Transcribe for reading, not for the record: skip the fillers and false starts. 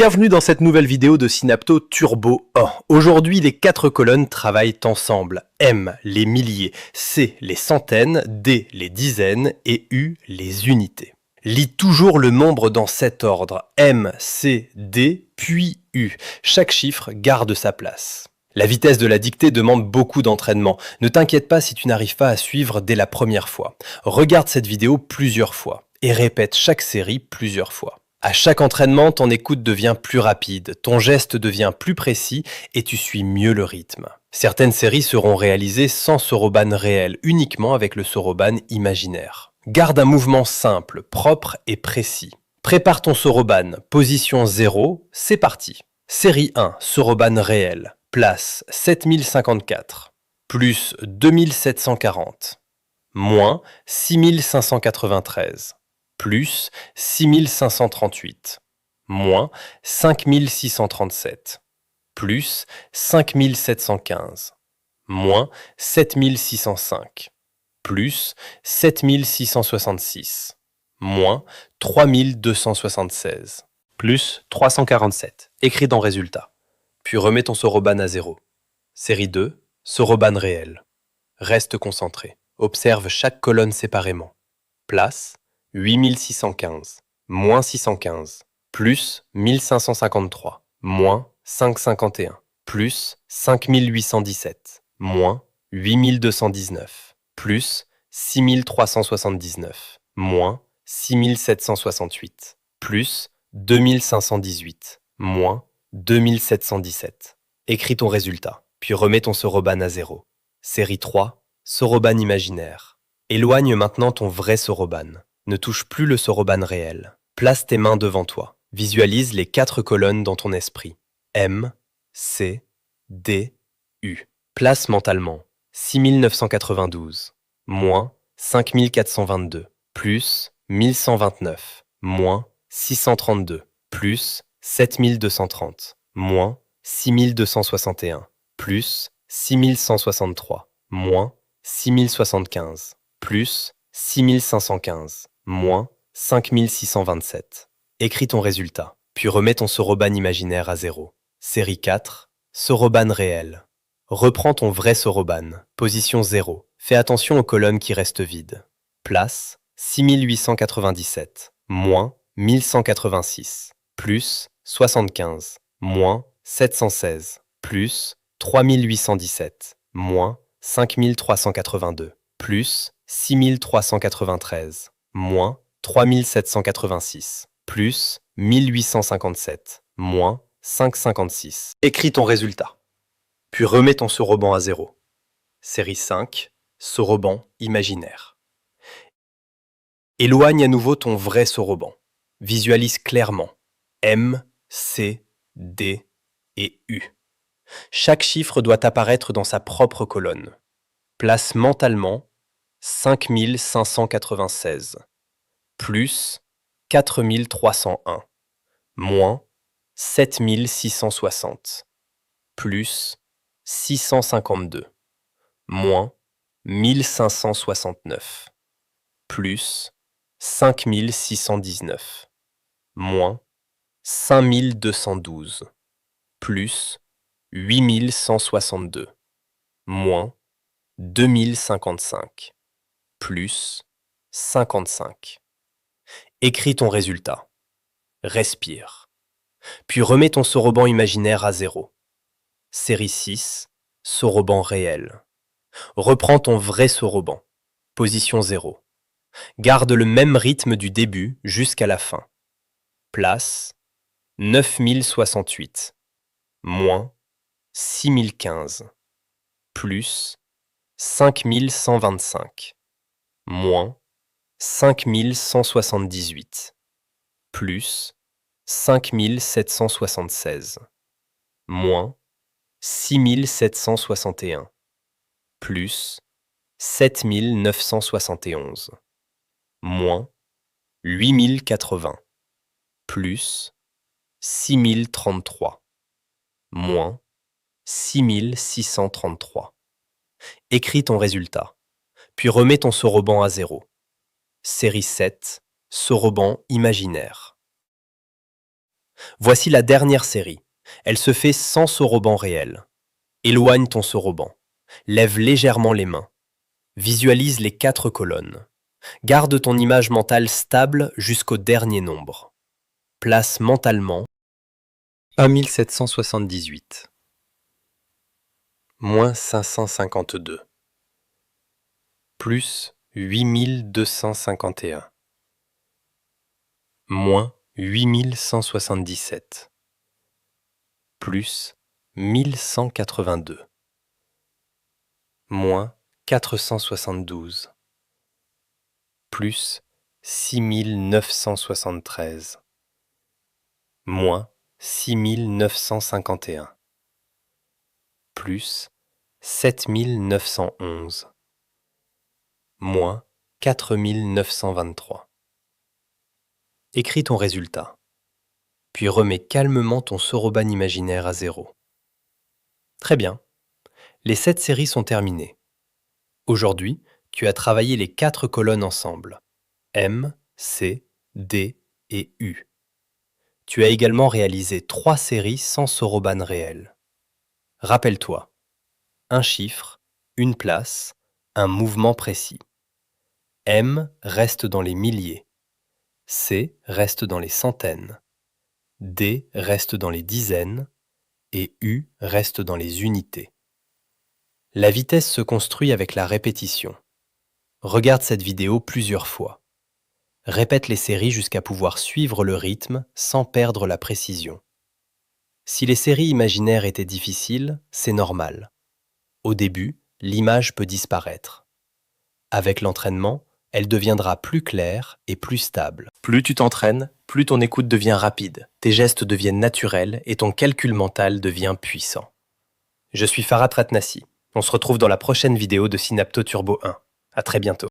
Bienvenue dans cette nouvelle vidéo de Synapto Turbo 1. Aujourd'hui, les 4 colonnes travaillent ensemble. M, les milliers, C, les centaines, D, les dizaines et U, les unités. Lis toujours le nombre dans cet ordre. M, C, D, puis U. Chaque chiffre garde sa place. La vitesse de la dictée demande beaucoup d'entraînement. Ne t'inquiète pas si tu n'arrives pas à suivre dès la première fois. Regarde cette vidéo plusieurs fois et répète chaque série plusieurs fois. À chaque entraînement, ton écoute devient plus rapide, ton geste devient plus précis et tu suis mieux le rythme. Certaines séries seront réalisées sans soroban réel, uniquement avec le soroban imaginaire. Garde un mouvement simple, propre et précis. Prépare ton soroban, position 0, c'est parti. Série 1, soroban réel, place 7054, plus 2740, moins 6593. Plus 6538, moins 5637, plus 5715, moins 7605, plus 7666, moins 3276, plus 347. Écris dans résultat. Puis remets ton soroban à 0. Série 2, soroban réel. Reste concentré. Observe chaque colonne séparément. Place 8615, moins 615, plus 1553, moins 551, plus 5817, moins 8219, plus 6379, moins 6768, plus 2518, moins 2717. Écris ton résultat, puis remets ton soroban à 0. Série 3, soroban imaginaire. Éloigne maintenant ton vrai soroban. Ne touche plus le soroban réel. Place tes mains devant toi. Visualise les 4 colonnes dans ton esprit. M, C, D, U. Place mentalement 6992, moins 5422, plus 1129, moins 632, plus 7230, moins 6261, plus 6163, moins 6075, plus 6515, moins 5627. Écris ton résultat, puis remets ton soroban imaginaire à 0. Série 4, soroban réel. Reprends ton vrai soroban, position 0. Fais attention aux colonnes qui restent vides. Place 6897, moins 1186, plus 75, moins 716, plus 3817, moins 5382, plus 6393, moins 3786, plus 1857, moins 556. Écris ton résultat, puis remets ton soroban à 0. Série 5, soroban imaginaire. Éloigne à nouveau ton vrai soroban. Visualise clairement M, C, D et U. Chaque chiffre doit apparaître dans sa propre colonne. Place mentalement 5596, plus 4301, moins 7660, plus 652, moins 1569, plus 5619, moins 5212, plus 8162, moins 2055, plus 55. Écris ton résultat. Respire. Puis remets ton soroban imaginaire à 0. Série 6, soroban réel. Reprends ton vrai soroban. Position 0. Garde le même rythme du début jusqu'à la fin. Place 9068, moins 6015, plus 5125, moins 5178, plus 5776, moins 6761, plus 7971, moins 8080, plus 6033, moins 6633. Écris ton résultat, puis remets ton soroban à 0. Série 7, soroban imaginaire. Voici la dernière série. Elle se fait sans soroban réel. Éloigne ton soroban. Lève légèrement les mains. Visualise les 4 colonnes. Garde ton image mentale stable jusqu'au dernier nombre. Place mentalement 1778, moins 552, plus 8251, moins 8177, plus 1182, moins 472, plus 6973, moins 6951, plus 7911, moins 4923. Écris ton résultat, puis remets calmement ton soroban imaginaire à 0. Très bien, les 7 séries sont terminées. Aujourd'hui, tu as travaillé les 4 colonnes ensemble, M, C, D et U. Tu as également réalisé 3 séries sans soroban réel. Rappelle-toi, un chiffre, une place, un mouvement précis. M reste dans les milliers, C reste dans les centaines, D reste dans les dizaines et U reste dans les unités. La vitesse se construit avec la répétition. Regarde cette vidéo plusieurs fois. Répète les séries jusqu'à pouvoir suivre le rythme sans perdre la précision. Si les séries imaginaires étaient difficiles, c'est normal. Au début, l'image peut disparaître. Avec l'entraînement, elle deviendra plus claire et plus stable. Plus tu t'entraînes, plus ton écoute devient rapide, tes gestes deviennent naturels et ton calcul mental devient puissant. Je suis Farhat Ratnassi. On se retrouve dans la prochaine vidéo de Synapto Turbo 1. À très bientôt.